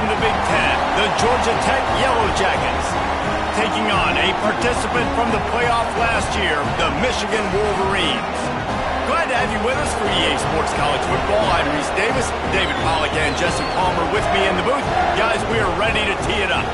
from the Big Ten, the Georgia Tech Yellow Jackets, taking on a participant from the playoff last year, the Michigan Wolverines. Glad to have you with us for EA Sports College Football. I'm Reese Davis, David Pollack, and Jesse Palmer with me in the booth. Guys, we are ready to tee it up.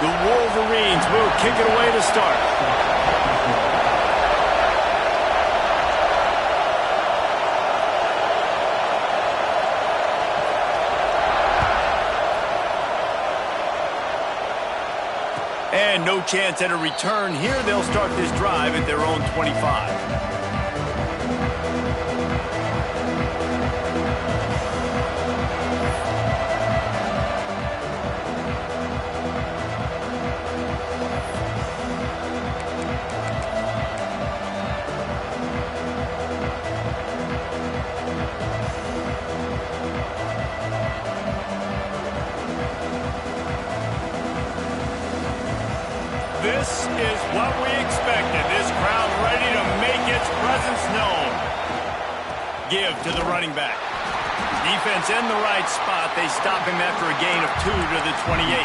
The Wolverines will kick it away to start. And no chance at a return here. They'll start this drive at their own 25. This is what we expected. This crowd ready to make its presence known. Give to the running back. Defense in the right spot. They stop him after a gain of 2 to the 28.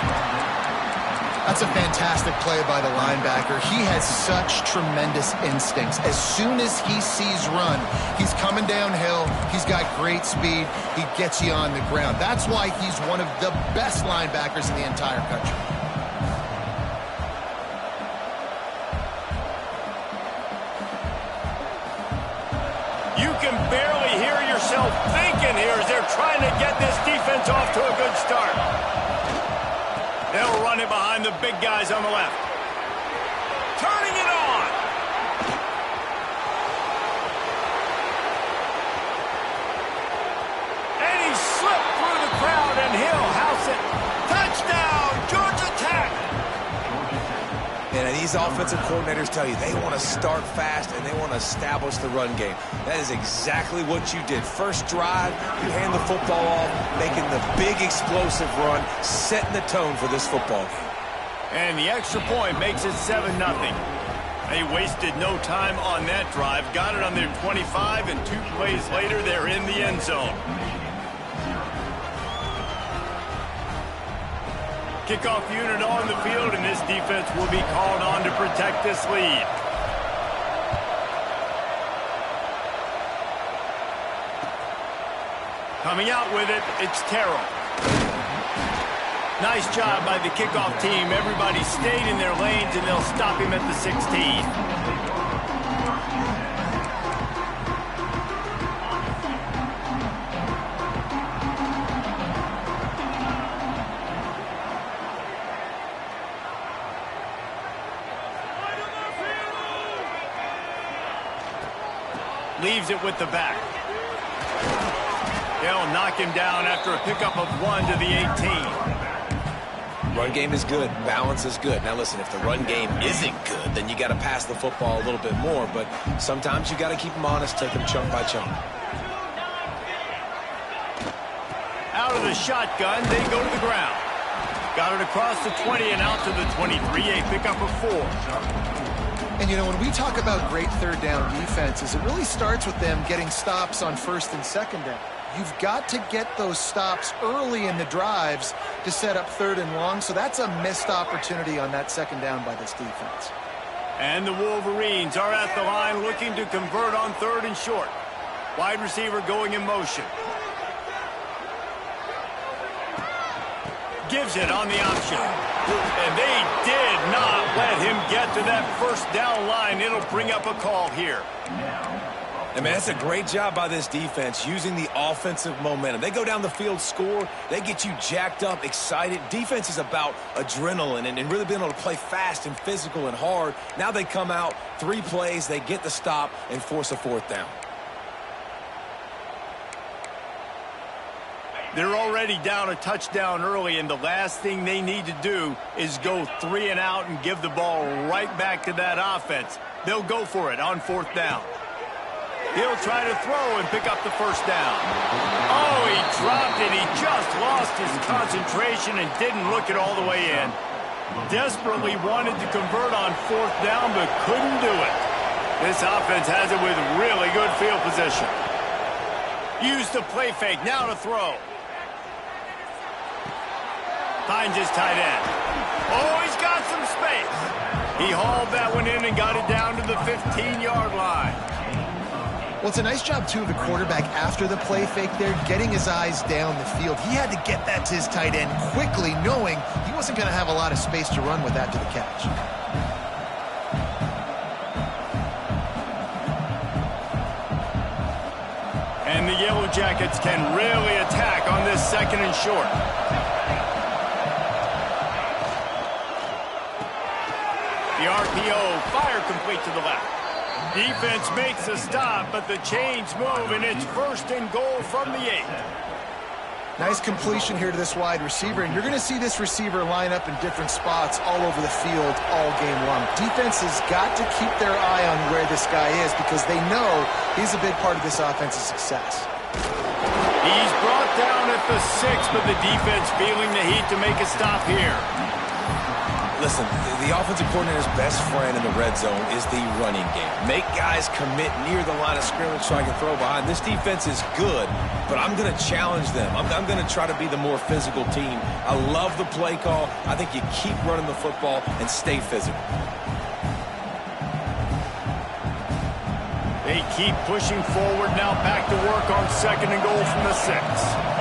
That's a fantastic play by the linebacker. He has such tremendous instincts. As soon as he sees run, he's coming downhill. He's got great speed. He gets you on the ground. That's why he's one of the best linebackers in the entire country. Barely hear yourself thinking here as they're trying to get this defense off to a good start. They'll run it behind the big guys on the left. Turning it on. And he slipped through the crowd and he'll house it. Touchdown, Georgia Tech. And these offensive coordinators tell you they want to start fast and they want to establish the run game. That is exactly what you did. First drive, you hand the football off, making the big explosive run, setting the tone for this football game. And the extra point makes it 7-0. They wasted no time on that drive. Got it on their 25, and 2 plays later, they're in the end zone. Kickoff unit on the field, and this defense will be called on to protect this lead. Coming out with it, it's Terrell. Nice job by the kickoff team. Everybody stayed in their lanes, and they'll stop him at the 16. Leaves it with the back. They'll knock him down after a pickup of 1 to the 18. Run game is good. Balance is good. Now listen, if the run game isn't good, then you got to pass the football a little bit more. But sometimes you got to keep them honest, take them chunk by chunk. Out of the shotgun, they go to the ground. Got it across the 20 and out to the 23. A pickup of 4. And, you know, when we talk about great third down defenses, it really starts with them getting stops on first and second down. You've got to get those stops early in the drives to set up third and long, so that's a missed opportunity on that second down by this defense. And the Wolverines are at the line looking to convert on 3rd and short. Wide receiver going in motion. Gives it on the option. And they did not let him get to that first down line. It'll bring up a call here. And, man, that's a great job by this defense using the offensive momentum. They go down the field, score. They get you jacked up, excited. Defense is about adrenaline and really being able to play fast and physical and hard. Now they come out, 3 plays, they get the stop and force a 4th down. They're already down a touchdown early, and the last thing they need to do is go 3 and out and give the ball right back to that offense. They'll go for it on 4th down. He'll try to throw and pick up the first down. Oh, he dropped it. He just lost his concentration and didn't look it all the way in. Desperately wanted to convert on 4th down, but couldn't do it. This offense has it with really good field position. Use the play fake, now to throw. Finds his tight end. Oh, he's got some space. He hauled that one in and got it down to the 15-yard line. Well, it's a nice job, too, of the quarterback after the play fake there, getting his eyes down the field. He had to get that to his tight end quickly, knowing he wasn't going to have a lot of space to run with after the catch. And the Yellow Jackets can really attack on this 2nd and short. The RPO, fire complete to the left. Defense makes a stop, but the chains move, and it's 1st and goal from the 8. Nice completion here to this wide receiver, and you're going to see this receiver line up in different spots all over the field all game long. Defense has got to keep their eye on where this guy is because they know he's a big part of this offense's success. He's brought down at the 6, but the defense feeling the heat to make a stop here. Listen, the offensive coordinator's best friend in the red zone is the running game. Make guys commit near the line of scrimmage so I can throw behind. This defense is good, but I'm going to challenge them. I'm going to try to be the more physical team. I love the play call. I think you keep running the football and stay physical. They keep pushing forward, now back to work on 2nd and goal from the 6.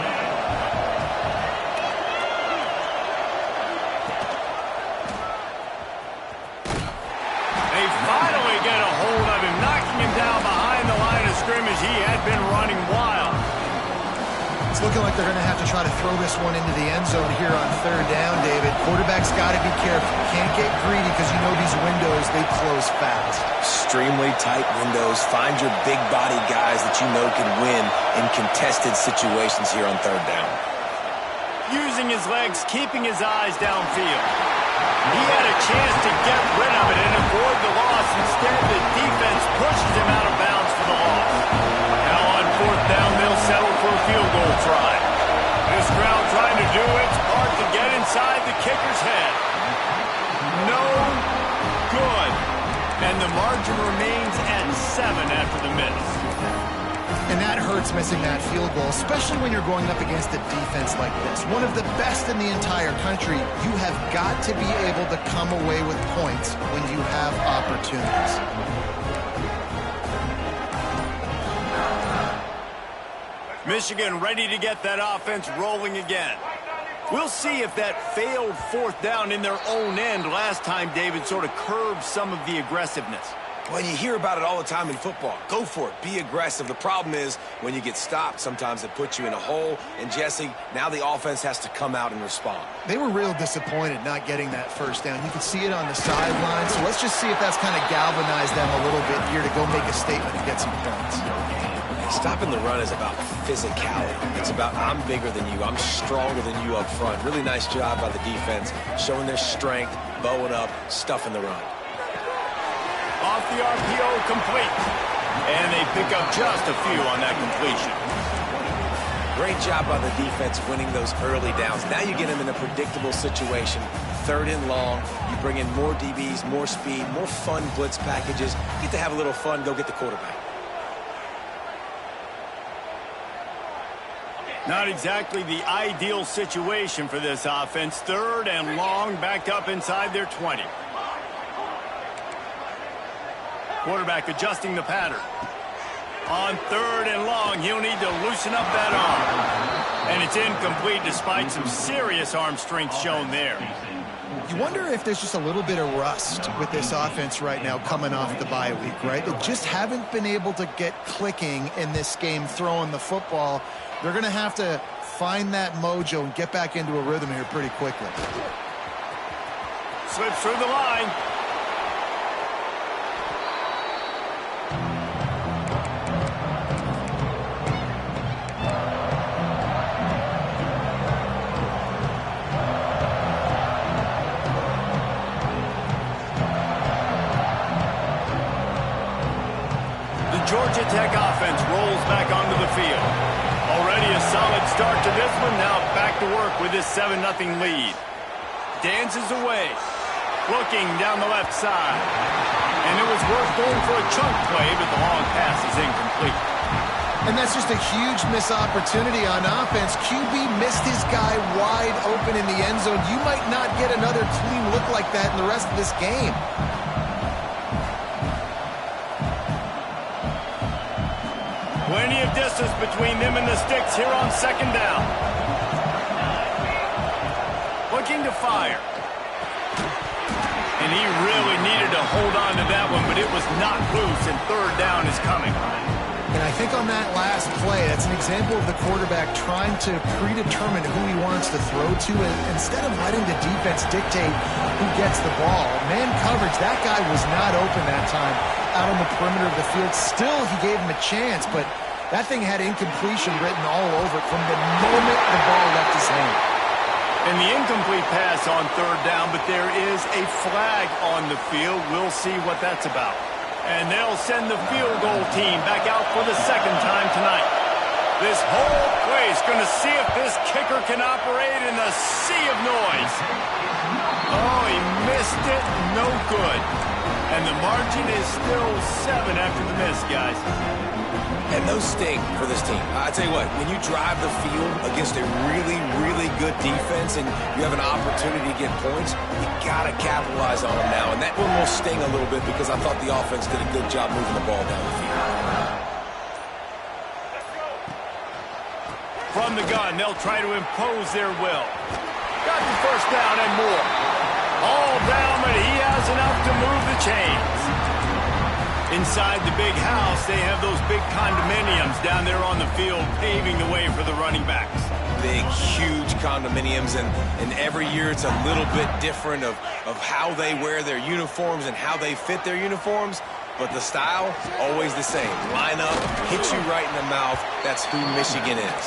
Finally get a hold of him, knocking him down behind the line of scrimmage. He had been running wild. It's looking like they're going to have to try to throw this one into the end zone here on 3rd down, David. Quarterback's got to be careful. Can't get greedy because you know these windows, they close fast. Extremely tight windows. Find your big body guys that you know can win in contested situations here on 3rd down. Using his legs, keeping his eyes downfield. He had a chance to get rid of it and avoid the loss. Instead, the defense pushes him out of bounds for the loss. Now on 4th down, they'll settle for a field goal try. This crowd trying to do its part to get inside the kicker's head. No good. And the margin remains at 7 after the miss. And that hurts missing that field goal, especially when you're going up against a defense like this. One of the best in the entire country. You have got to be able to come away with points when you have opportunities. Michigan ready to get that offense rolling again. We'll see if that failed 4th down in their own end last time, David, sort of curbed some of the aggressiveness. Well, you hear about it all the time in football. Go for it. Be aggressive. The problem is when you get stopped, sometimes it puts you in a hole. And, Jesse, now the offense has to come out and respond. They were real disappointed not getting that 1st down. You can see it on the sideline. So let's just see if that's kind of galvanized them a little bit here to go make a statement and get some points. Stopping the run is about physicality. It's about I'm bigger than you. I'm stronger than you up front. Really nice job by the defense, showing their strength, bowing up, stuffing the run. Off the RPO, complete. And they pick up just a few on that completion. Great job by the defense winning those early downs. Now you get them in a predictable situation. 3rd and long. You bring in more DBs, more speed, more fun blitz packages. Get to have a little fun. Go get the quarterback. Not exactly the ideal situation for this offense. 3rd and long, backed up inside their 20. Quarterback adjusting the pattern. On 3rd and long, he'll need to loosen up that arm. And it's incomplete despite some serious arm strength shown there. You wonder if there's just a little bit of rust with this offense right now coming off the bye week, right? They just haven't been able to get clicking in this game throwing the football. They're going to have to find that mojo and get back into a rhythm here pretty quickly. Slips through the line. Georgia Tech offense rolls back onto the field. Already a solid good start to this one. Now back to work with this 7-0 lead. Dances away. Looking down the left side. And it was worth going for a chunk play, but the long pass is incomplete. And that's just a huge missed opportunity on offense. QB missed his guy wide open in the end zone. You might not get another clean look like that in the rest of this game. Plenty of distance between them and the sticks here on second down. Looking to fire. And he really needed to hold on to that one, but it was not loose, and third down is coming. And I think on that last play, that's an example of the quarterback trying to predetermine who he wants to throw to, and instead of letting the defense dictate who gets the ball. Man coverage, that guy was not open that time out on the perimeter of the field. Still, he gave him a chance, but that thing had incompletion written all over it from the moment the ball left his hand. And the incomplete pass on third down, but there is a flag on the field. We'll see what that's about. And they'll send the field goal team back out for the second time tonight. This whole place going to see if this kicker can operate in a sea of noise. Oh, he missed it. No good. And the margin is still 7 after the miss, guys. And those sting for this team. I tell you what, when you drive the field against a really, really good defense and you have an opportunity to get points, you got to capitalize on them now. And that one will sting a little bit because I thought the offense did a good job moving the ball down the field. From the gun, they'll try to impose their will. Got the first down and more. All down, but he has enough to move the chains. Inside the big house, they have those big condominiums down there on the field paving the way for the running backs. Big, huge condominiums, and every year it's a little bit different of how they wear their uniforms and how they fit their uniforms, but the style, always the same. Line up, hit you right in the mouth. That's who Michigan is.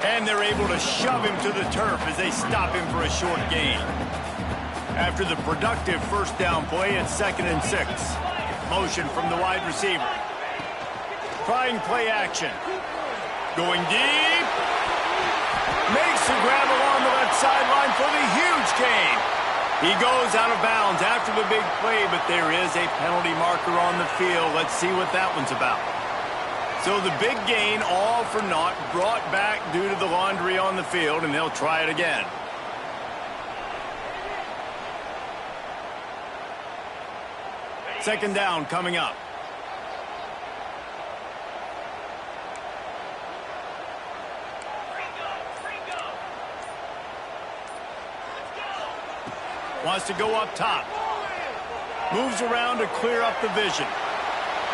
And they're able to shove him to the turf as they stop him for a short gain. After the productive first down play, it's 2nd and 6. Motion from the wide receiver. Trying play action. Going deep. Makes the grab along the left sideline for the huge gain. He goes out of bounds after the big play, but there is a penalty marker on the field. Let's see what that one's about. So the big gain, all for naught, brought back due to the laundry on the field, and they'll try it again. Second down coming up. Wants to go up top. Moves around to clear up the vision.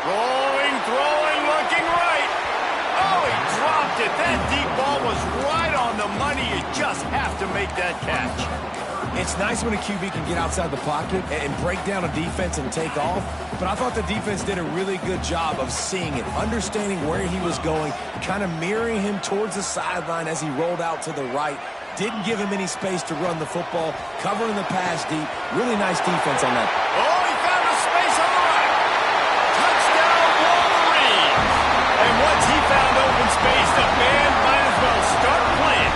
Rolling, throwing, looking right. Oh, he dropped it. That deep ball was right on the money. You just have to make that catch. It's nice when a QB can get outside the pocket and break down a defense and take off, but I thought the defense did a really good job of seeing it, understanding where he was going, kind of mirroring him towards the sideline as he rolled out to the right. Didn't give him any space to run the football, covering the pass deep. Really nice defense on that. Oh, he found a space on the right. Touchdown, Wolverine. And once he found open space, the band might as well start playing.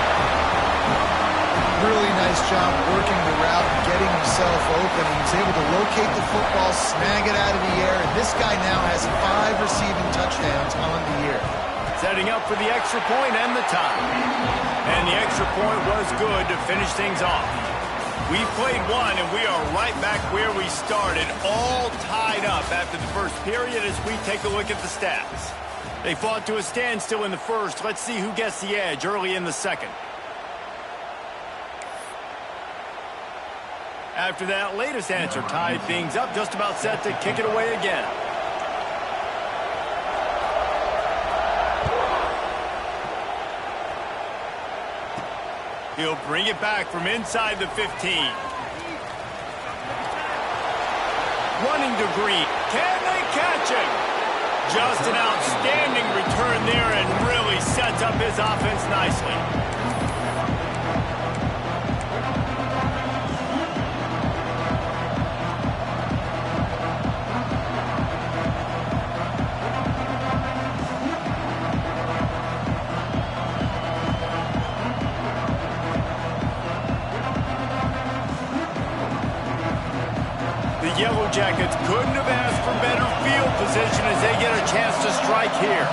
Really nice job working the route and getting himself open. He was able to locate the football, snag it out of the air, and this guy now has 5 receiving touchdowns on the year. Setting up for the extra point and the tie. And the extra point was good to finish things off. We played one, and we are right back where we started, all tied up after the first period as we take a look at the stats. They fought to a standstill in the first. Let's see who gets the edge early in the second. After that latest answer tied things up, just about set to kick it away again. He'll bring it back from inside the 15. Running to Green. Can they catch him? Just an outstanding return there and really sets up his offense nicely. Yellow Jackets couldn't have asked for better field position as they get a chance to strike here.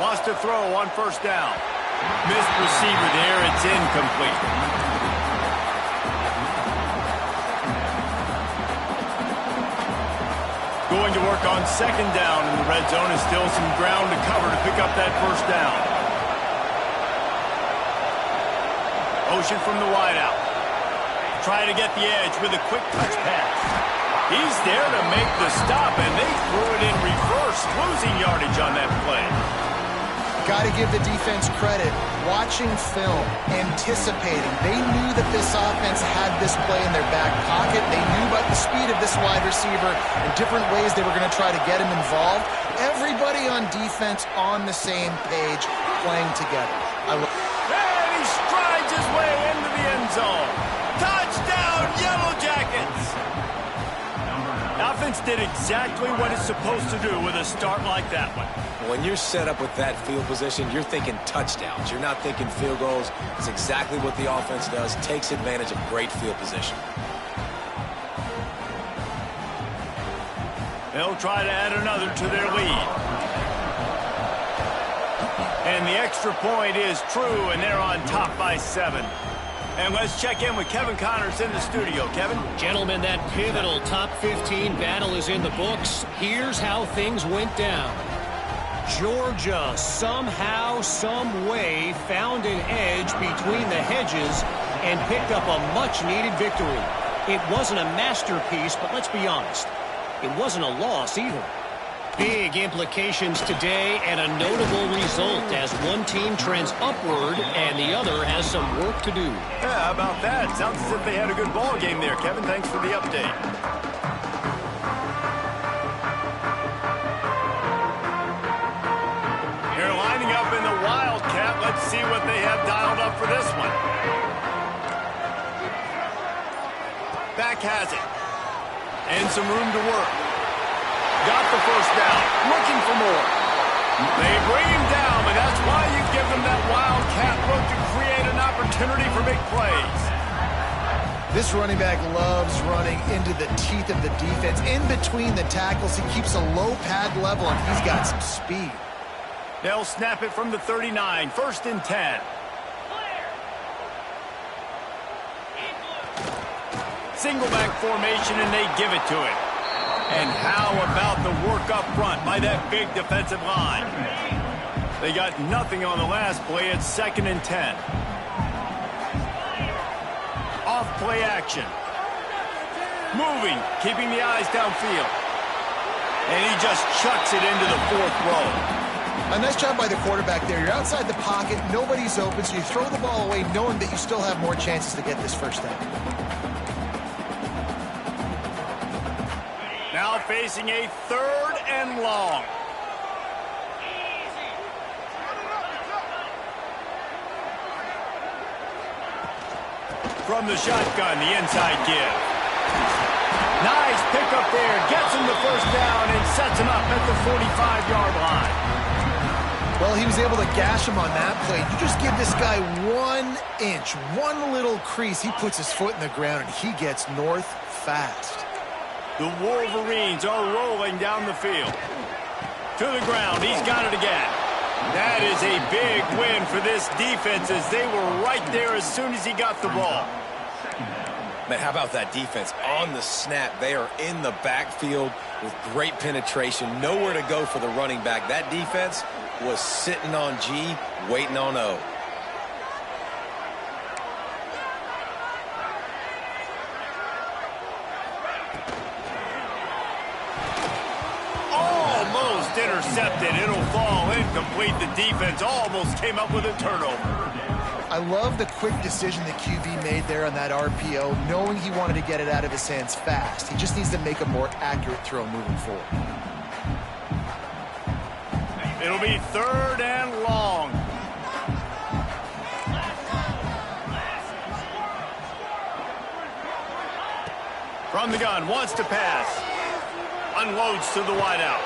Lost a throw on first down. Missed receiver there. It's incomplete. Going to work on second down in the red zone, and still some ground to cover to pick up that first down. Motion from the wideout. Try to get the edge with a quick touch pass. He's there to make the stop, and they threw it in reverse, losing yardage on that play. Got to give the defense credit. Watching film, anticipating. They knew that this offense had this play in their back pocket. They knew about the speed of this wide receiver and different ways they were going to try to get him involved. Everybody on defense on the same page, playing together. And he strides his way into the end zone. Touchdown, Yellow Jackets! Offense did exactly what it's supposed to do with a start like that one. When you're set up with that field position, you're thinking touchdowns. You're not thinking field goals. It's exactly what the offense does. Takes advantage of great field position. They'll try to add another to their lead. And the extra point is true, and they're on top by 7. And let's check in with Kevin Connors in the studio. Kevin? Gentlemen, that pivotal top 15 battle is in the books. Here's how things went down. Georgia somehow, some way found an edge between the hedges and picked up a much-needed victory. It wasn't a masterpiece, but let's be honest, it wasn't a loss either. Big implications today and a notable result as one team trends upward and the other has some work to do. Yeah, how about that? Sounds as if they had a good ball game there, Kevin. Thanks for the update. They're lining up in the Wildcat. Let's see what they have dialed up for this one. Back has it. And some room to work. Got the first down. Looking for more. They bring him down, and that's why you give them that Wildcat look to create an opportunity for big plays. This running back loves running into the teeth of the defense. In between the tackles, he keeps a low pad level, and he's got some speed. They'll snap it from the 39. 1st and 10. Single back formation, and they give it to him. And how about the work up front by that big defensive line? They got nothing on the last play. It's 2nd and 10. Off play action. Moving, keeping the eyes downfield. And he just chucks it into the 4th row. A nice job by the quarterback there. You're outside the pocket, nobody's open, so you throw the ball away knowing that you still have more chances to get this first down. Now facing a 3rd and long. From the shotgun, the inside give. Nice pickup there. Gets him the first down and sets him up at the 45-yard line. Well, he was able to gash him on that play. You just give this guy 1 inch, one little crease. He puts his foot in the ground, and he gets north fast. The Wolverines are rolling down the field. To the ground. He's got it again. That is a big win for this defense as they were right there as soon as he got the ball. Man, how about that defense? On the snap, they are in the backfield with great penetration. Nowhere to go for the running back. That defense was sitting on G, waiting on O. Almost intercepted. It'll fall incomplete. The defense almost came up with a turnover. I love the quick decision that QB made there on that RPO, knowing he wanted to get it out of his hands fast. He just needs to make a more accurate throw moving forward. It'll be 3rd and long. From the gun, wants to pass. Unloads to the wideout.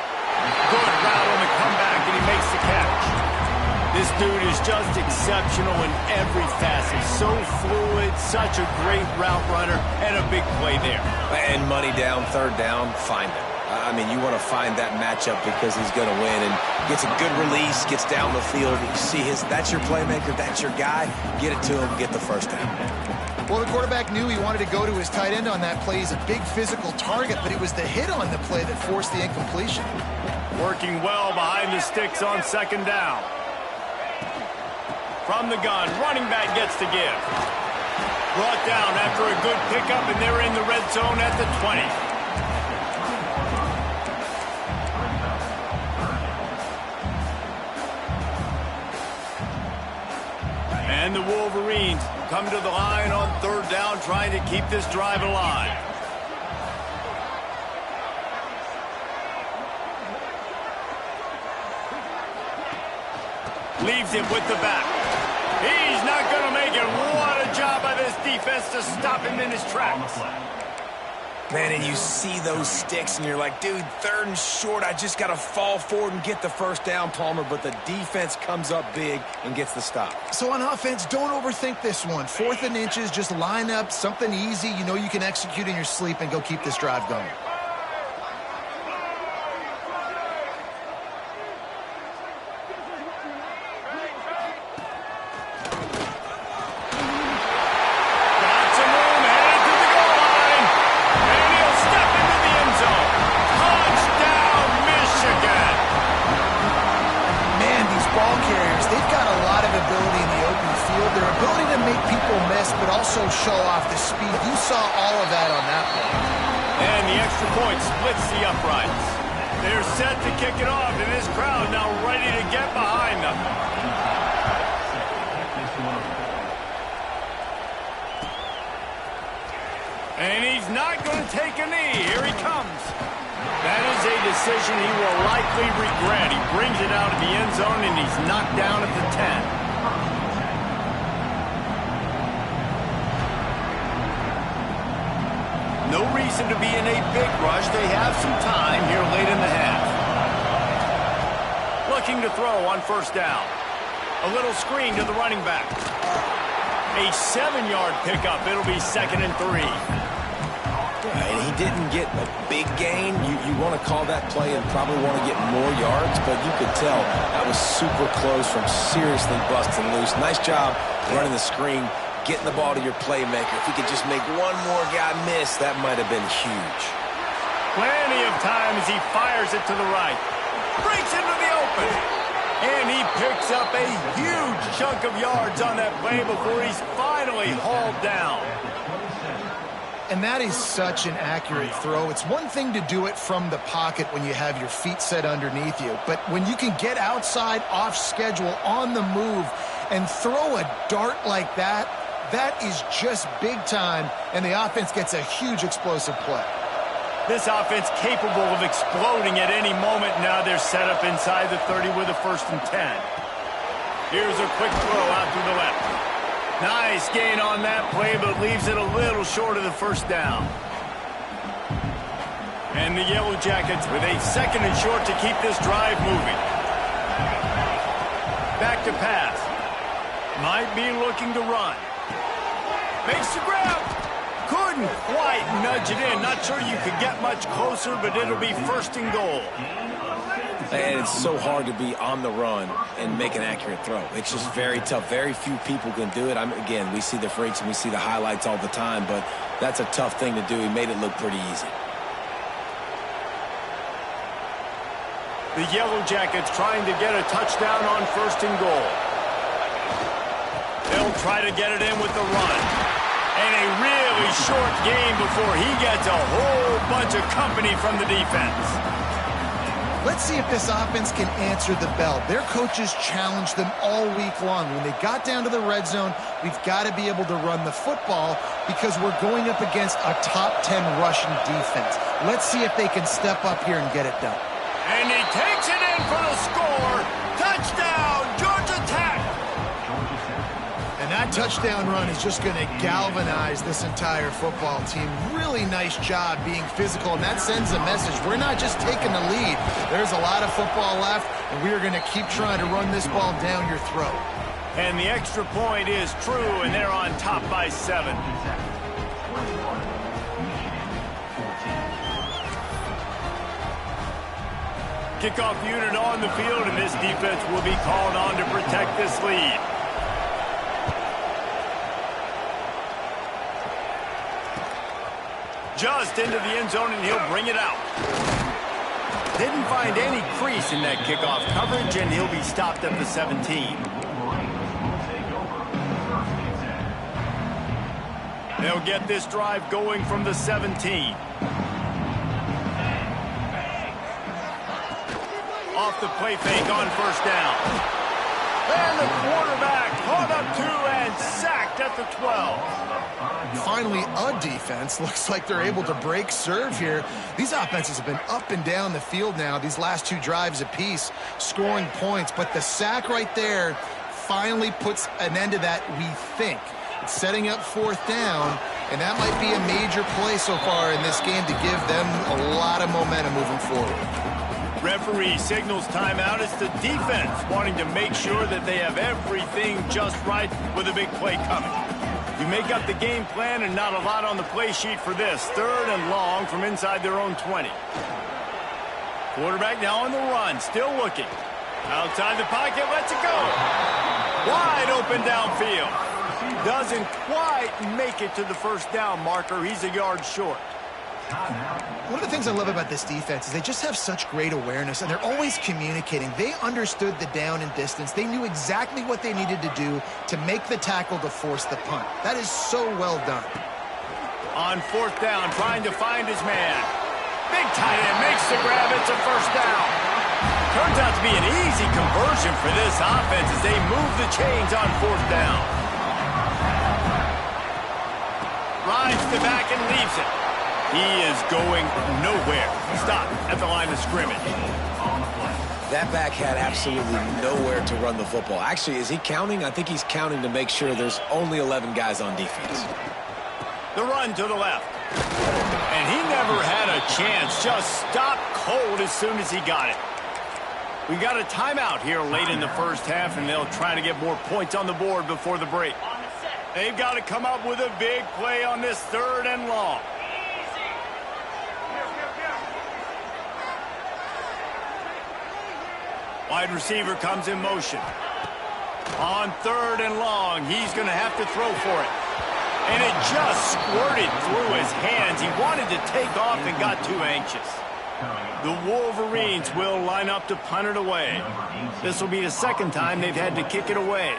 Good route on the comeback, and he makes the catch. This dude is just exceptional in every facet. So fluid, such a great route runner, and a big play there. And money down, third down, find him. I mean, you want to find that matchup because he's going to win and gets a good release, gets down the field. You see that's your playmaker, that's your guy. Get it to him, get the first down. Well, the quarterback knew he wanted to go to his tight end on that play. He's a big physical target, but it was the hit on the play that forced the incompletion. Working well behind the sticks on second down. From the gun, running back gets to give. Brought down after a good pickup, and they're in the red zone at the 20. And the Wolverines come to the line on third down, trying to keep this drive alive. Leaves it with the back. He's not going to make it. What a job by this defense to stop him in his tracks. Man, and you see those sticks, and you're like, dude, third and short, I just got to fall forward and get the first down, Palmer, but the defense comes up big and gets the stop. So on offense, don't overthink this one. 4th and inches, just line up something easy you know you can execute in your sleep and go keep this drive going. Show off the speed. You saw all of that on that play. And the extra point splits the uprights. They're set to kick it off, and this crowd now ready to get behind them. And he's not going to take a knee. Here he comes. That is a decision he will likely regret. He brings it out of the end zone, and he's knocked down at the 10. No reason to be in a big rush. They have some time here late in the half. Looking to throw on first down. A little screen to the running back. A 7-yard pickup. It'll be 2nd and 3. Yeah, and he didn't get a big gain. You want to call that play and probably want to get more yards, but you could tell that was super close from seriously busting loose. Nice job running the screen. Getting the ball to your playmaker. If he could just make one more guy miss, that might have been huge. Plenty of time as he fires it to the right. Breaks into the open. And he picks up a huge chunk of yards on that play before he's finally hauled down. And that is such an accurate throw. It's one thing to do it from the pocket when you have your feet set underneath you, but when you can get outside, off schedule, on the move, and throw a dart like that, that is just big time, and the offense gets a huge explosive play. This offense capable of exploding at any moment. Now they're set up inside the 30 with a 1st and 10. Here's a quick throw out to the left. Nice gain on that play, but leaves it a little short of the first down. And the Yellow Jackets with a 2nd and short to keep this drive moving. Back to pass. Might be looking to run. Makes the grab. Couldn't quite nudge it in. Not sure you could get much closer, but it'll be 1st and goal. And it's so hard to be on the run and make an accurate throw. It's just very tough. Very few people can do it. Again, we see the freaks and we see the highlights all the time, but that's a tough thing to do. He made it look pretty easy. The Yellow Jackets trying to get a touchdown on 1st and goal. They'll try to get it in with the run. And a really short game before he gets a whole bunch of company from the defense. Let's see if this offense can answer the bell. Their coaches challenged them all week long. When they got down to the red zone, we've got to be able to run the football because we're going up against a top 10 rushing defense. Let's see if they can step up here and get it done. And he takes it in for the score. Touchdown, Georgia Tech. And And that touchdown run is just going to galvanize this entire football team. Really nice job being physical, and that sends a message. We're not just taking the lead. There's a lot of football left, and we are going to keep trying to run this ball down your throat. And the extra point is true, and they're on top by 7. Kickoff unit on the field, and this defense will be called on to protect this lead. Just into the end zone, and he'll bring it out. Didn't find any crease in that kickoff coverage, and he'll be stopped at the 17. They'll get this drive going from the 17. Off the play fake on first down. And the quarterback caught up 2 and sacked at the 12. Finally, a defense. Looks like they're able to break serve here. These offenses have been up and down the field now, these last 2 drives apiece, scoring points. But the sack right there finally puts an end to that, we think. It's setting up 4th down, and that might be a major play so far in this game to give them a lot of momentum moving forward. Referee signals timeout. It's the defense wanting to make sure that they have everything just right with a big play coming. You make up the game plan and not a lot on the play sheet for this. 3rd and long from inside their own 20. Quarterback now on the run, still looking. Outside the pocket, lets it go. Wide open downfield. Doesn't quite make it to the first down marker. He's a yard short. One of the things I love about this defense is they just have such great awareness, and they're always communicating. They understood the down and distance. They knew exactly what they needed to do to make the tackle to force the punt. That is so well done. On 4th down, trying to find his man. Big tight end makes the grab. It's a first down. Turns out to be an easy conversion for this offense as they move the chains on 4th down. Rides the back and leaves it. He is going nowhere. Stop at the line of scrimmage. That back had absolutely nowhere to run the football. Actually, is he counting? I think he's counting to make sure there's only 11 guys on defense. The run to the left. And he never had a chance. Just stopped cold as soon as he got it. We got a timeout here late in the first half, and they'll try to get more points on the board before the break. They've got to come up with a big play on this 3rd and long. Wide receiver comes in motion. On 3rd and long, he's going to have to throw for it. And it just squirted through his hands. He wanted to take off and got too anxious. The Wolverines will line up to punt it away. This will be the 2nd time they've had to kick it away.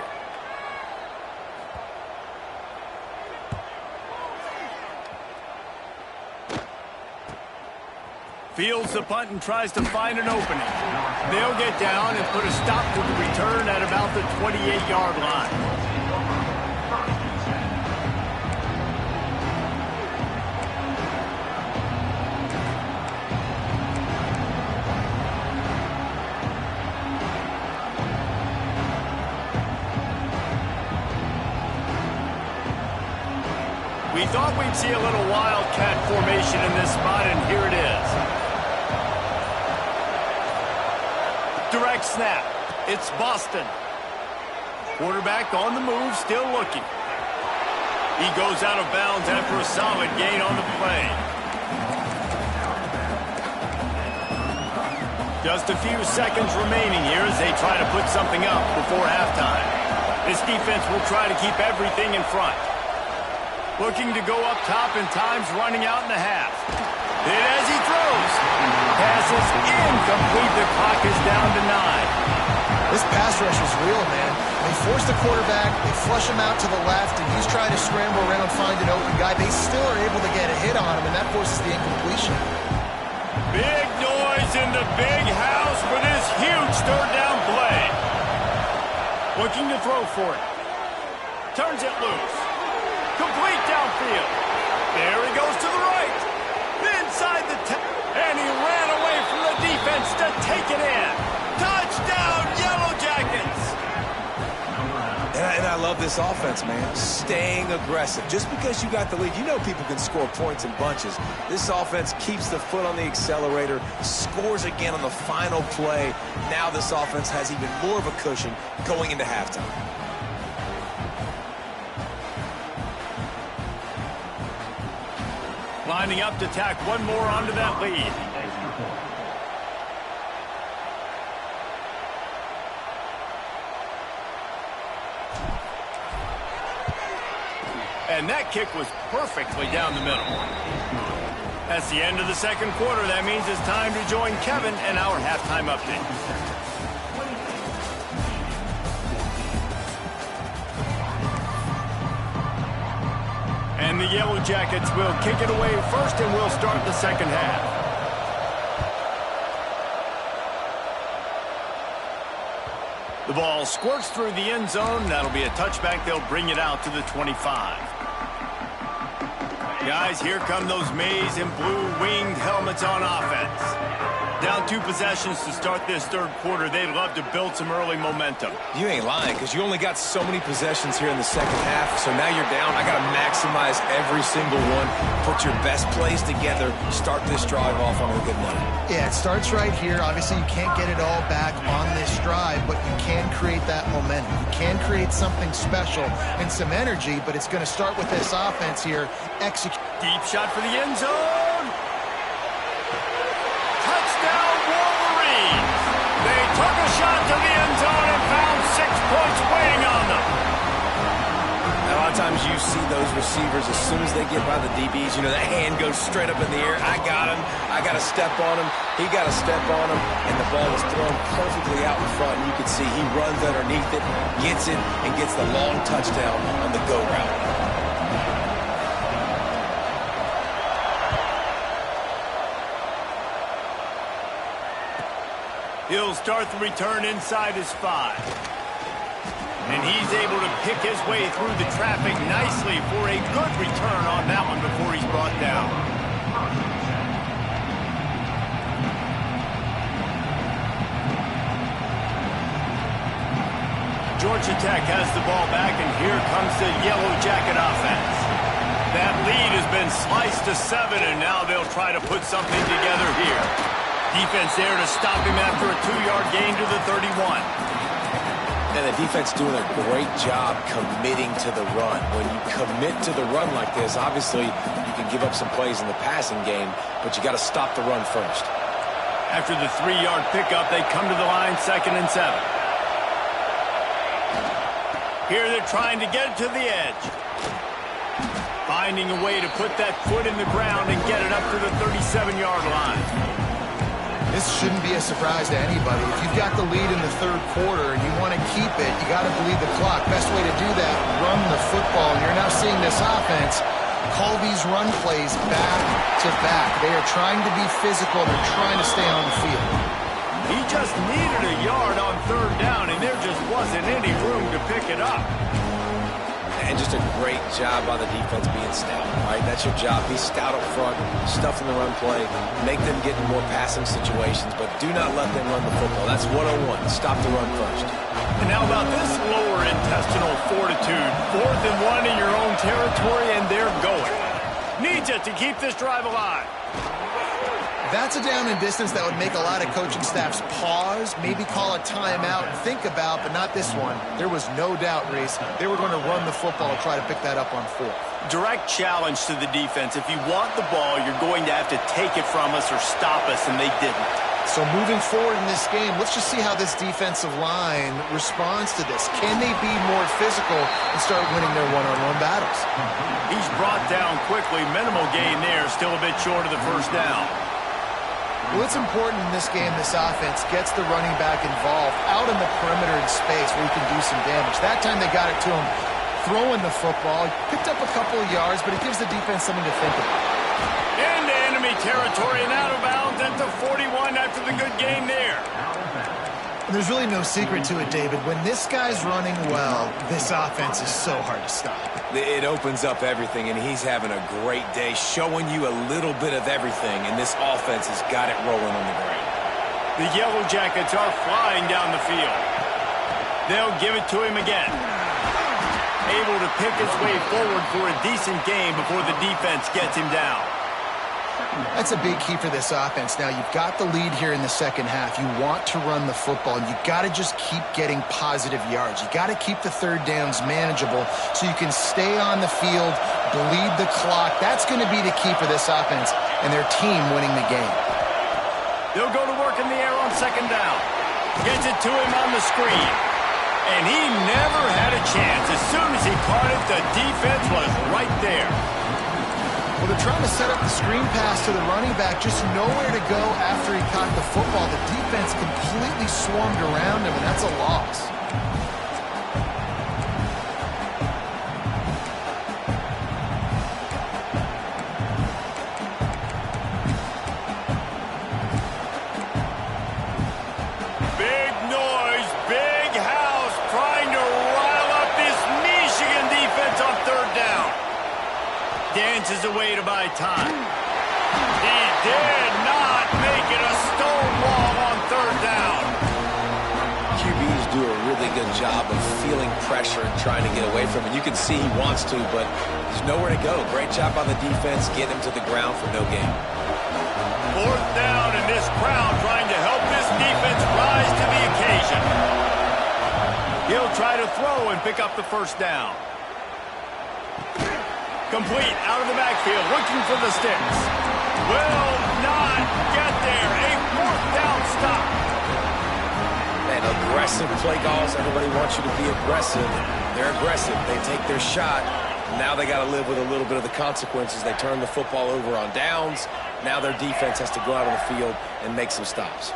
Fields the punt and tries to find an opening. They'll get down and put a stop to the return at about the 28-yard line. We thought we'd see a little wildcat formation in this spot, and here it is. Direct snap. It's Boston. Quarterback on the move, still looking. He goes out of bounds after a solid gain on the play. Just a few seconds remaining here as they try to put something up before halftime. This defense will try to keep everything in front. Looking to go up top, and time's running out in the half. And as he throws, pass is incomplete. The clock is down to 9. This pass rush is real, man. They force the quarterback, they flush him out to the left, and he's trying to scramble around and find an open guy. They still are able to get a hit on him, and that forces the incompletion. Big noise in the big house for this huge 3rd down play. Looking to throw for it. Turns it loose. Complete downfield. There he goes to the right. Inside the 10. And he ran away from the defense to take it in. Touchdown, Yellow Jackets. And I love this offense, man. Staying aggressive. Just because you got the lead, you know people can score points in bunches. This offense keeps the foot on the accelerator, scores again on the final play. Now this offense has even more of a cushion going into halftime. Lining up to tack one more onto that lead. And that kick was perfectly down the middle. That's the end of the second quarter. That means it's time to join Kevin and our halftime update. And the Yellow Jackets will kick it away first, and we'll start the second half. The ball squirts through the end zone. That'll be a touchback. They'll bring it out to the 25. Guys, here come those maize and blue winged helmets on offense. Down 2 possessions to start this third quarter. They'd love to build some early momentum. You ain't lying, because you only got so many possessions here in the second half, so now you're down. I got to maximize every single one, put your best plays together, start this drive off on a good note. Yeah, it starts right here. Obviously, you can't get it all back on this drive, but you can create that momentum. You can create something special and some energy, but it's going to start with this offense here. Execute. Deep shot for the end zone. Touchdown, Wolverines. They took a shot to the end zone and found 6 points waiting on them. A lot of times you see those receivers, as soon as they get by the DBs, you know, that hand goes straight up in the air. I got him. I got to step on him. He got to step on him. And the ball was thrown perfectly out in front. And you can see he runs underneath it, gets it, and gets the long touchdown on the go route. He'll start the return inside his 5. And he's able to pick his way through the traffic nicely for a good return on that one before he's brought down. Georgia Tech has the ball back, and here comes the Yellow Jacket offense. That lead has been sliced to 7, and now they'll try to put something together here. Defense there to stop him after a 2-yard gain to the 31. And the defense doing a great job committing to the run. When you commit to the run like this, obviously you can give up some plays in the passing game, but you got to stop the run first. After the 3-yard pickup, they come to the line 2nd and 7. Here they're trying to get it to the edge. Finding a way to put that foot in the ground and get it up to the 37-yard line. This shouldn't be a surprise to anybody. If you've got the lead in the third quarter and you want to keep it, you got to bleed the clock. Best way to do that, run the football. And you're now seeing this offense call these run plays back to back. They are trying to be physical. They're trying to stay on the field. He just needed a yard on 3rd down, and there just wasn't any room to pick it up. And just a great job by the defense being stout, right? That's your job. Be stout up front, stuff in the run play, make them get in more passing situations, but do not let them run the football. That's 101. Stop the run first. And how about this lower intestinal fortitude? 4th and 1 in your own territory, and they're going. Needs it to keep this drive alive. That's a down and distance that would make a lot of coaching staffs pause, maybe call a timeout, and think about, but not this one. There was no doubt, Reese, they were going to run the football and try to pick that up on 4th. Direct challenge to the defense. If you want the ball, you're going to have to take it from us or stop us, and they didn't. So moving forward in this game, let's just see how this defensive line responds to this. Can they be more physical and start winning their one-on-one battles? He's brought down quickly. Minimal gain there, still a bit short of the 1st down. Well, it's important in this game this offense gets the running back involved out in the perimeter in space where he can do some damage. That time they got it to him throwing the football. He picked up a couple of yards, but it gives the defense something to think about. Into enemy territory and out of bounds at the 41 after the good game there. And there's really no secret to it, David. When this guy's running well, this offense is so hard to stop. It opens up everything, and he's having a great day, showing you a little bit of everything, and this offense has got it rolling on the ground. The Yellow Jackets are flying down the field. They'll give it to him again. able to pick his way forward for a decent game before the defense gets him down. That's a big key for this offense. Now, you've got the lead here in the second half. You want to run the football, and you got to just keep getting positive yards. You got to keep the third downs manageable so you can stay on the field, bleed the clock. That's going to be the key for this offense and their team winning the game. They'll go to work in the air on second down. Gets it to him on the screen. And he never had a chance. As soon as he caught it, the defense was right there. Well, they're trying to set up the screen pass to the running back, just nowhere to go after he caught the football. The defense completely swarmed around him, and that's a loss. Big noise, big house, trying to rile up this Michigan defense on third down. Dances away to buy time. He did not make it a stone wall on third down. QBs do a really good job of feeling pressure and trying to get away from it. You can see he wants to, but there's nowhere to go. Great job by the defense, getting him to the ground for no gain. Fourth down, and this crowd trying to help this defense rise to the occasion. He'll try to throw and pick up the first down. Complete out of the backfield, looking for the sticks. Will not get there. A fourth down stop. Man, aggressive play calls. Everybody wants you to be aggressive. They're aggressive. They take their shot. Now they got to live with a little bit of the consequences. They turn the football over on downs. Now their defense has to go out on the field and make some stops.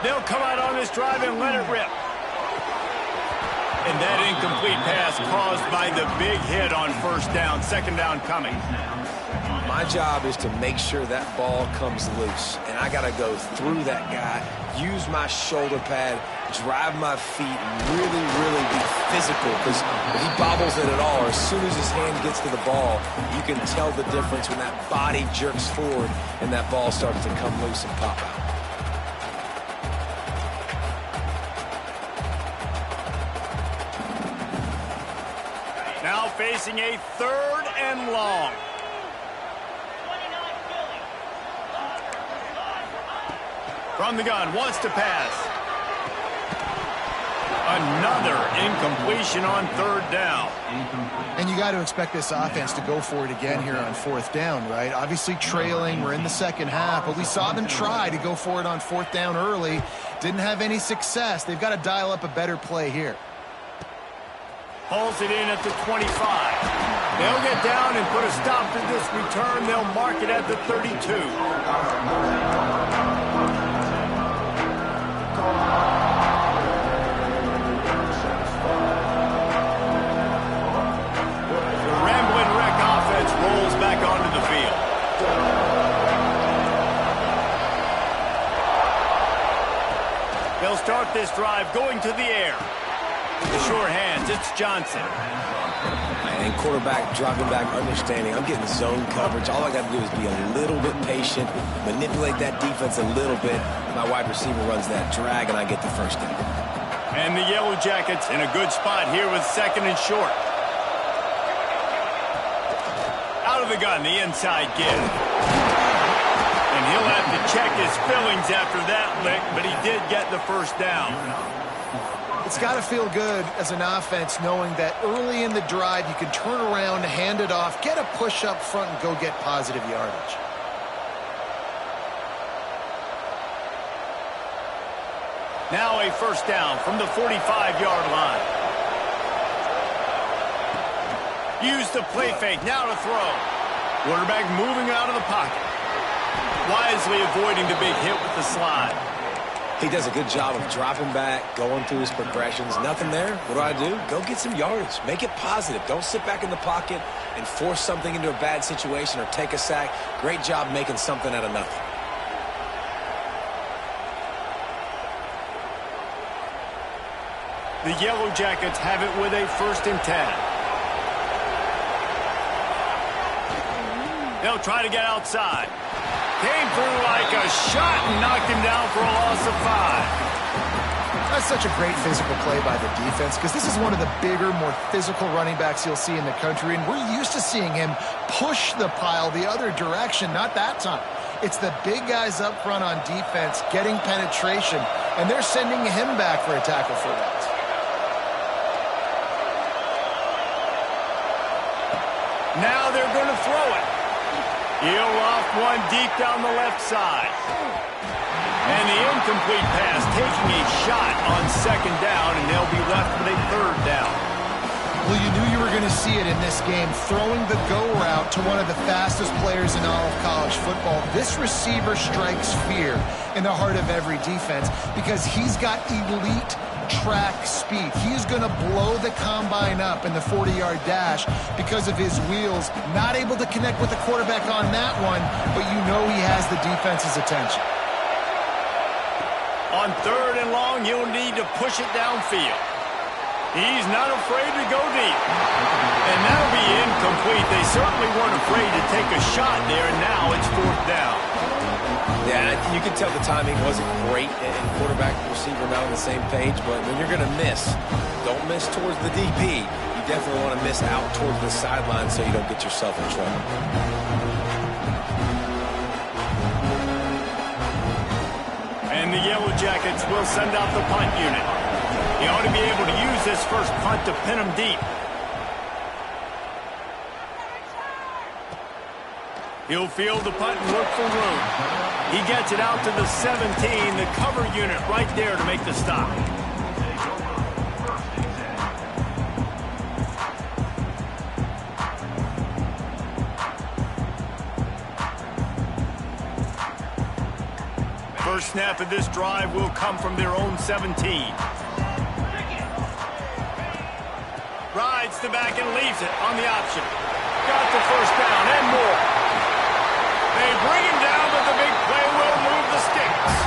They'll come out on this drive and let it rip. And that incomplete pass caused by the big hit on first down. Second down coming. My job is to make sure that ball comes loose. And I got to go through that guy, use my shoulder pad, drive my feet, and really, really be physical. Because if he bobbles it at all, or as soon as his hand gets to the ball, you can tell the difference when that body jerks forward and that ball starts to come loose and pop out. Now facing a third and long. From the gun, wants to pass. Another incompletion on third down. And you got to expect this offense to go for it again here on fourth down, right? Obviously trailing, we're in the second half, but we saw them try to go for it on fourth down early. Didn't have any success. They've got to dial up a better play here. Pulls it in at the 25. They'll get down and put a stop to this return. They'll mark it at the 32. The Ramblin' Wreck offense rolls back onto the field. They'll start this drive going to the air. The sure hands, it's Johnson. And quarterback dropping back, understanding I'm getting zone coverage. All I got to do is be a little bit patient, manipulate that defense a little bit. My wide receiver runs that drag, and I get the first down. And the Yellow Jackets in a good spot here with second and short. Out of the gun, the inside give. And he'll have to check his fillings after that lick, but he did get the first down. It's got to feel good as an offense knowing that early in the drive you can turn around, hand it off, get a push up front, and go get positive yardage. Now a first down from the 45-yard line. Use the play fake, now to throw. Quarterback moving out of the pocket. Wisely avoiding the big hit with the slide. He does a good job of dropping back, going through his progressions. Nothing there. What do? Go get some yardage. Make it positive. Don't sit back in the pocket and force something into a bad situation or take a sack. Great job making something out of nothing. The Yellow Jackets have it with a 1st and 10. They'll try to get outside. Came through like a shot and knocked him down for a loss of 5. That's such a great physical play by the defense because this is one of the bigger, more physical running backs you'll see in the country, and we're used to seeing him push the pile the other direction. Not that time. It's the big guys up front on defense getting penetration, and they're sending him back for a tackle for that. Now they're going to throw it. He'll off one deep down the left side. And the incomplete pass taking a shot on second down, and they'll be left with a third down. Well, you knew you were going to see it in this game, throwing the go route to one of the fastest players in all of college football. This receiver strikes fear in the heart of every defense because he's got elite track speed. He's going to blow the combine up in the 40-yard dash because of his wheels. Not able to connect with the quarterback on that one, but you know he has the defense's attention. On third and long, you'll need to push it downfield. He's not afraid to go deep. And that'll be incomplete. They certainly weren't afraid to take a shot there, and now it's fourth down. Yeah, you can tell the timing wasn't great, and quarterback and receiver not on the same page, but when you're going to miss, don't miss towards the DP. You definitely want to miss out towards the sideline so you don't get yourself in trouble. And the Yellow Jackets will send out the punt unit. He ought to be able to use this first punt to pin him deep. He'll field the punt and look for room. He gets it out to the 17, the cover unit right there to make the stop. First snap of this drive will come from their own 17. Rides the back and leaves it on the option. Got the first down and more. They bring him down, but the big play will move the sticks.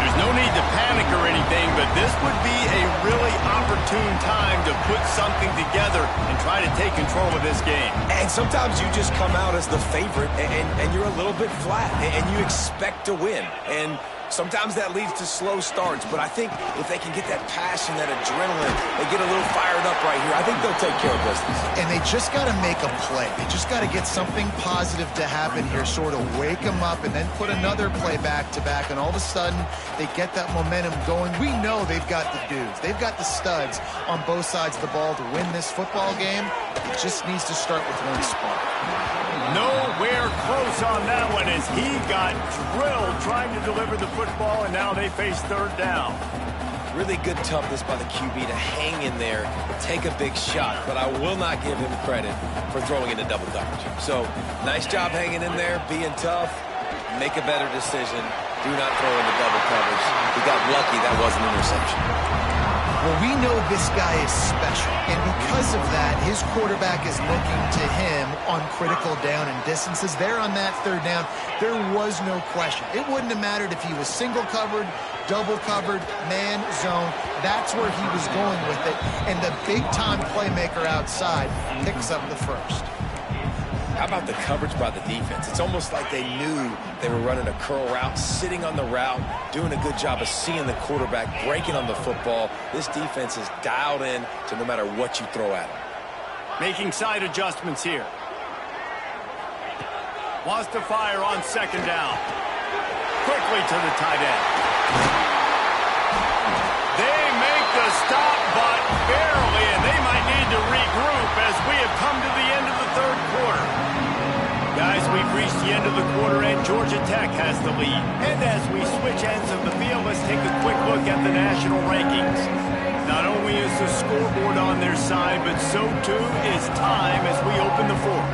There's no need to panic or anything, but this would be a really opportune time to put something together and try to take control of this game. And sometimes you just come out as the favorite, and you're a little bit flat, and you expect to win. And sometimes that leads to slow starts, but I think if they can get that passion, that adrenaline, they get a little fired up right here, I think they'll take care of business. And they just got to make a play. They just got to get something positive to happen here, sort of wake them up and then put another play back-to-back, and all of a sudden they get that momentum going. We know they've got the dudes. They've got the studs on both sides of the ball to win this football game. It just needs to start with one spark. Nowhere close on that one as he got drilled trying to deliver the football, and now they face third down. Really good toughness by the QB to hang in there, take a big shot, but I will not give him credit for throwing into double coverage. So, nice job hanging in there, being tough, make a better decision, do not throw into double coverage. He got lucky that wasn't an interception. Well, we know this guy is special, and because of that, his quarterback is looking to him on critical down and distances. There on that third down, there was no question. It wouldn't have mattered if he was single covered, double covered, man, zone. That's where he was going with it, and the big-time playmaker outside picks up the first. How about the coverage by the defense? It's almost like they knew they were running a curl route, sitting on the route, doing a good job of seeing the quarterback, breaking on the football. This defense is dialed in to no matter what you throw at them. Making side adjustments here. Wants to fire on second down. Quickly to the tight end. They make the stop, but barely, and they might need to regroup as we have come to the end of the third quarter. Guys, we've reached the end of the quarter, and Georgia Tech has the lead. And as we switch ends of the field, let's take a quick look at the national rankings. Not only is the scoreboard on their side, but so too is time as we open the fourth.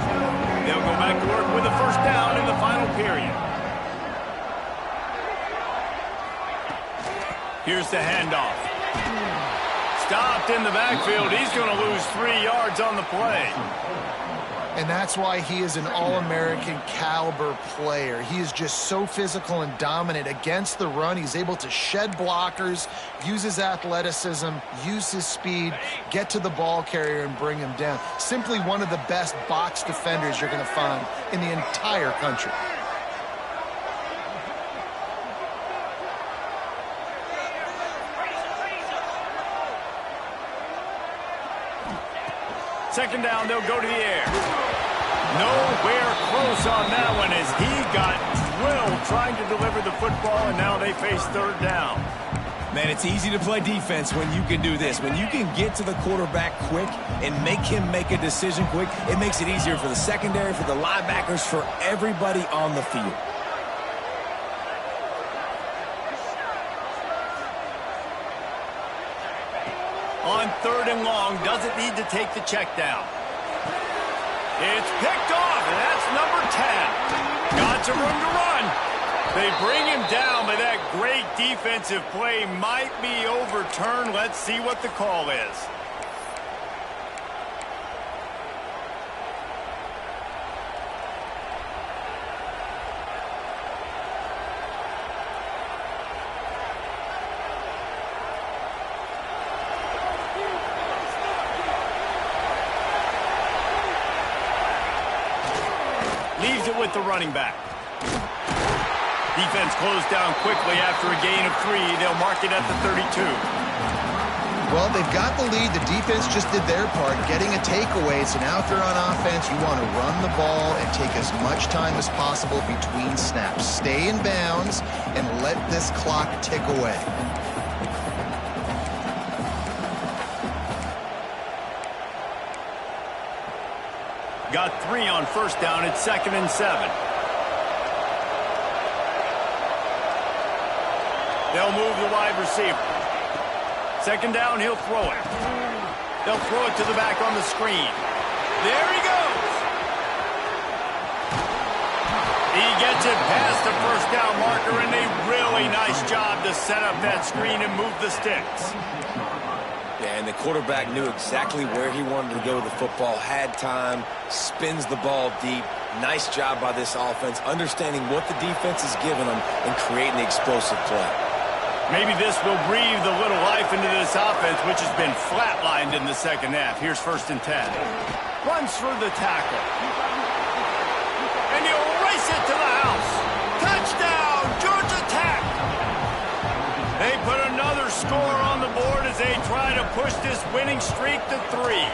They'll go back to work with a first down in the final period. Here's the handoff. Stopped in the backfield. He's going to lose 3 yards on the play. And that's why he is an All-American caliber player. He is just so physical and dominant against the run. He's able to shed blockers, use his athleticism, use his speed, get to the ball carrier and bring him down. Simply one of the best box defenders you're going to find in the entire country. second down, they'll go to the air. Nowhere close on that one as he got drilled trying to deliver the football, and now they face third down. Man, it's easy to play defense when you can do this. When you can get to the quarterback quick and make him make a decision quick, it makes it easier for the secondary, for the linebackers, for everybody on the field. On third and long, doesn't need to take the check down. It's picked off, and that's number 10. Got some room to run. They bring him down, but that great defensive play might be overturned. Let's see what the call is. Leaves it with the running back. Defense closed down quickly after a gain of 3. They'll mark it at the 32. Well, they've got the lead. The defense just did their part, getting a takeaway. So now if they're on offense, you want to run the ball and take as much time as possible between snaps. Stay in bounds and let this clock tick away. Got 3 on first down. It's 2nd and 7. They'll move the wide receiver. Second down, he'll throw it. They'll throw it to the back on the screen. There he goes. He gets it past the first down marker, and a really nice job to set up that screen and move the sticks. Yeah, and the quarterback knew exactly where he wanted to go with the football, had time, spins the ball deep. Nice job by this offense, understanding what the defense is giving them and creating the explosive play. Maybe this will breathe a little life into this offense, which has been flatlined in the second half. Here's 1st and 10. Runs through the tackle. And he'll race it to the house. Touchdown, Georgia Tech! They put another score on the board as they try to push this winning streak to 3.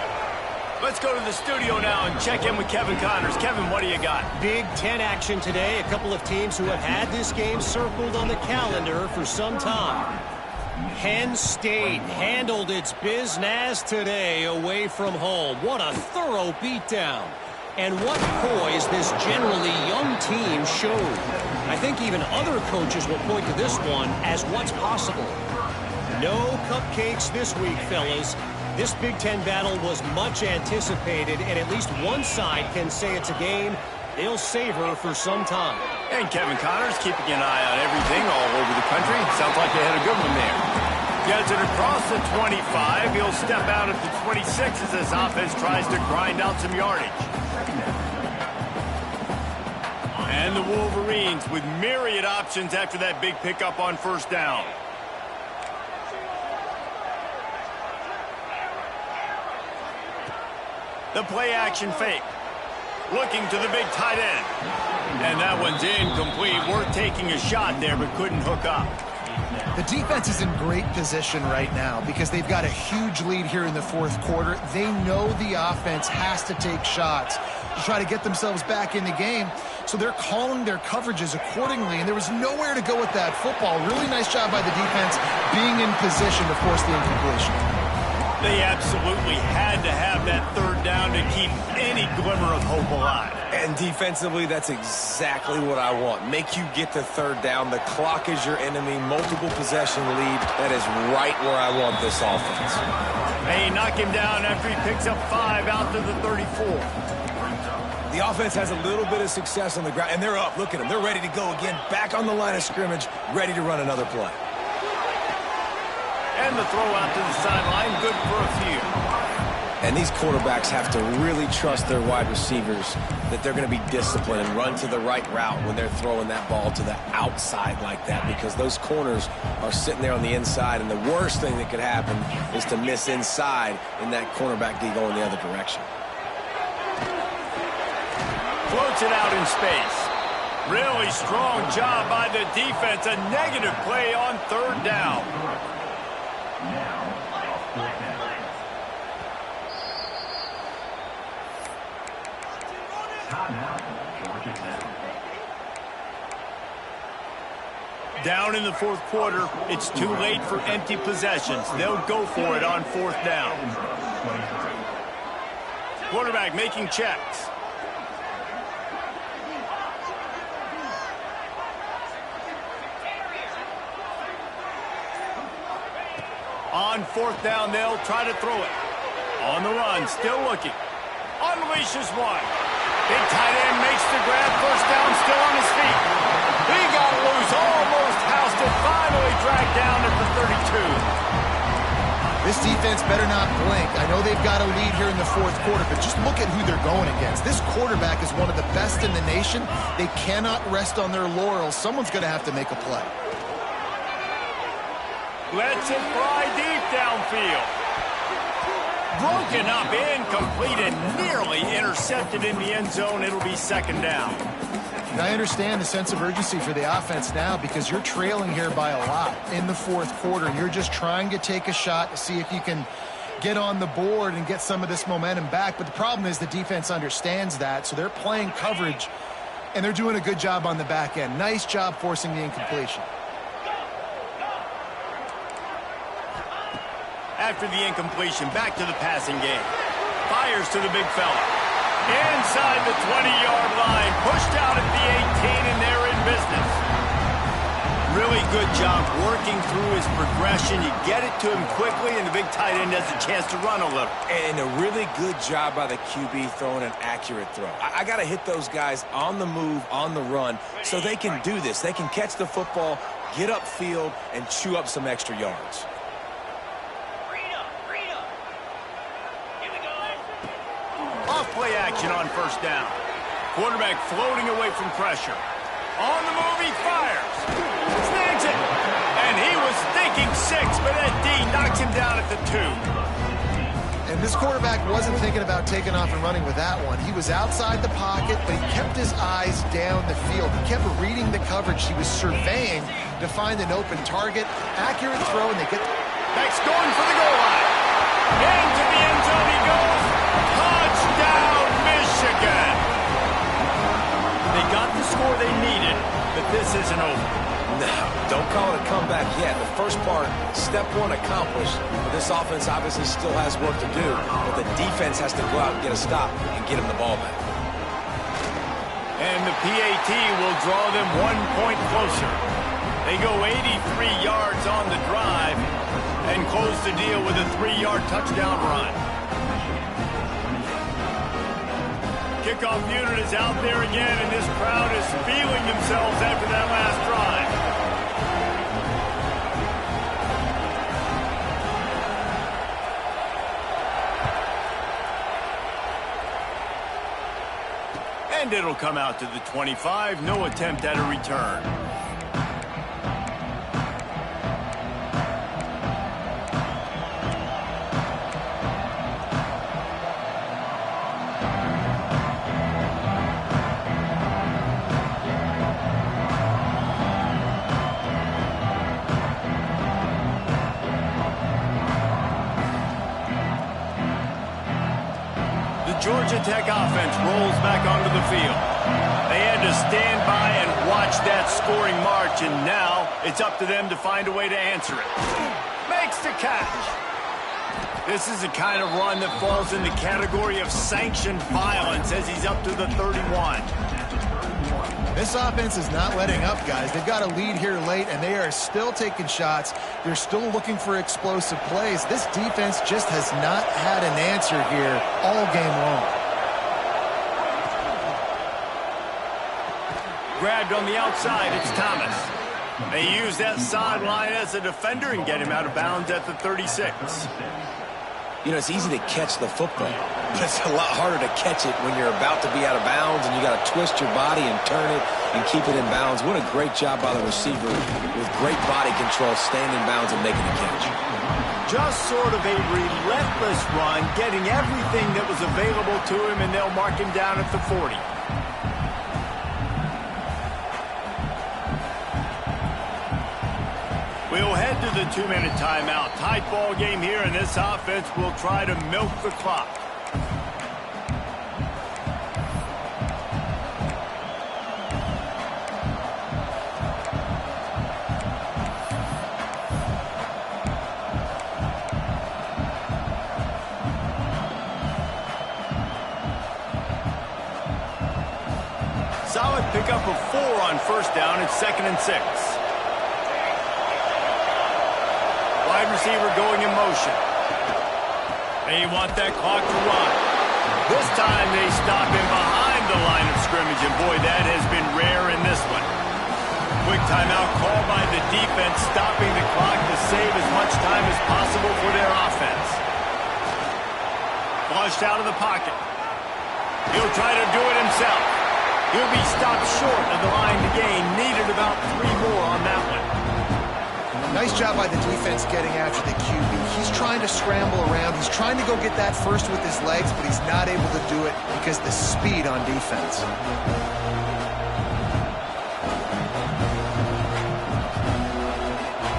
Let's go to the studio now and check in with Kevin Connors. Kevin, what do you got? Big Ten action today. A couple of teams who have had this game circled on the calendar for some time. Penn State handled its business today away from home. What a thorough beatdown. And what poise this generally young team showed. I think even other coaches will point to this one as what's possible. No cupcakes this week, fellas. This Big Ten battle was much anticipated, and at least one side can say it's a game they'll savor for some time. And Kevin Connors keeping an eye on everything all over the country. Sounds like they had a good one there. Gets it across the 25. He'll step out at the 26 as this offense tries to grind out some yardage. And the Wolverines with myriad options after that big pickup on first down. The play-action fake. Looking to the big tight end. And that one's incomplete. Worth taking a shot there, but couldn't hook up. The defense is in great position right now because they've got a huge lead here in the 4th quarter. They know the offense has to take shots to try to get themselves back in the game. So they're calling their coverages accordingly, and there was nowhere to go with that football. Really nice job by the defense being in position to force the incompletion. They absolutely had to have that third down to keep any glimmer of hope alive. And defensively, that's exactly what I want. Make you get the third down. The clock is your enemy. Multiple possession lead. That is right where I want this offense. They knock him down after he picks up 5 out to the 34. The offense has a little bit of success on the ground, and they're up. Look at them. They're ready to go again. Back on the line of scrimmage, ready to run another play. And the throw out to the sideline, good for a few. And these quarterbacks have to really trust their wide receivers that they're going to be disciplined and run to the right route when they're throwing that ball to the outside like that, because those corners are sitting there on the inside, and the worst thing that could happen is to miss inside and that cornerback D going the other direction. Floats it out in space. Really strong job by the defense. A negative play on third down. Down in the fourth quarter, it's too late for empty possessions. They'll go for it on fourth down. Quarterback making checks. On fourth down, they'll try to throw it. On the run, still looking. Unleashes one. Big tight end makes the grab. First down, still on his feet. He got loose, almost housed it, finally dragged down at the 32. This defense better not blink. I know they've got a lead here in the fourth quarter, but just look at who they're going against. This quarterback is one of the best in the nation. They cannot rest on their laurels. Someone's going to have to make a play. Lets it fly deep downfield. Broken up, incomplete, and nearly intercepted in the end zone. It'll be second down. And I understand the sense of urgency for the offense now because you're trailing here by a lot in the fourth quarter. You're just trying to take a shot to see if you can get on the board and get some of this momentum back. But the problem is the defense understands that, so they're playing coverage, and they're doing a good job on the back end. Nice job forcing the incompletion. After the incompletion, back to the passing game. Fires to the big fella. Inside the 20-yard line. Pushed out at the 18, and they're in business. Really good job working through his progression. You get it to him quickly, and the big tight end has a chance to run a little. And a really good job by the QB throwing an accurate throw. I got to hit those guys on the move, on the run, so they can do this. They can catch the football, get upfield, and chew up some extra yards. Off-play action on first down. Quarterback floating away from pressure. On the move, he fires. Snags it. And he was thinking 6, but that D knocks him down at the 2. And this quarterback wasn't thinking about taking off and running with that one. He was outside the pocket, but he kept his eyes down the field. He kept reading the coverage. He was surveying to find an open target. Accurate throw, and they get... Back's going for the goal line. Into the end zone he goes. Touchdown, Michigan. They got the score they needed, but this isn't over. No, don't call it a comeback yet. The first part, step one accomplished. But this offense obviously still has work to do, but the defense has to go out and get a stop and get him the ball back. And the PAT will draw them 1 point closer. They go 83 yards on the drive and close the deal with a 3-yard touchdown run. Kickoff unit is out there again, and this crowd is feeling themselves after that last drive. And it'll come out to the 25. No attempt at a return. Georgia Tech offense rolls back onto the field. They had to stand by and watch that scoring march, and now it's up to them to find a way to answer it. Makes the catch. This is the kind of run that falls in the category of sanctioned violence as he's up to the 31. This offense is not letting up, guys. They've got a lead here late, and they are still taking shots. They're still looking for explosive plays. This defense just has not had an answer here all game long. Grabbed on the outside, it's Thomas. They use that sideline as a defender and get him out of bounds at the 36. You know, it's easy to catch the football, but it's a lot harder to catch it when you're about to be out of bounds and you got to twist your body and turn it and keep it in bounds. What a great job by the receiver with great body control, staying in bounds and making the catch. Just sort of a relentless run, getting everything that was available to him, and they'll mark him down at the 40. We'll head to the 2-minute timeout. Tight ball game here, and this offense will try to milk the clock. pick up a 4 on first down. It's 2nd and 6. Wide receiver going in motion. They want that clock to run. This time they stop him behind the line of scrimmage, and boy, that has been rare in this one. Quick timeout called by the defense, stopping the clock to save as much time as possible for their offense. Flushed out of the pocket. He'll try to do it himself. He'll be stopped short of the line to gain. Needed about 3 more on that one. Nice job by the defense getting after the QB. He's trying to scramble around. He's trying to go get that first with his legs, but he's not able to do it because of the speed on defense.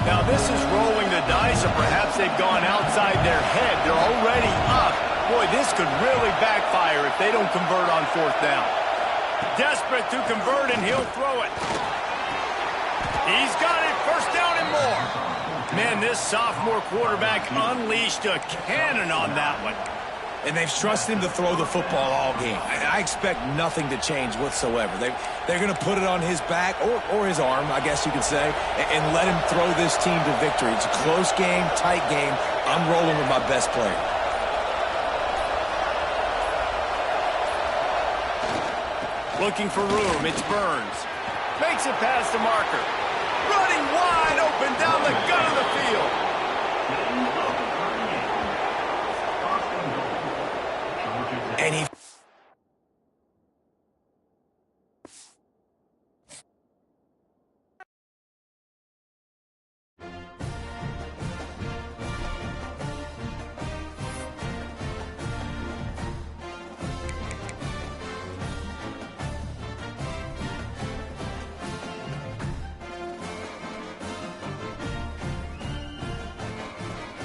Now this is rolling the dice, or perhaps they've gone outside their head. They're already up. Boy, this could really backfire if they don't convert on 4th down. Desperate to convert, and he'll throw it. He's got it. 1st down and more. Man, this sophomore quarterback unleashed a cannon on that one. And they've trusted him to throw the football all game. I expect nothing to change whatsoever. They're going to put it on his back, or his arm, I guess you could say, and let him throw this team to victory. It's a close game, tight game. I'm rolling with my best player. Looking for room. It's Burns. Makes it past the marker. Running wide open down the gut of the field.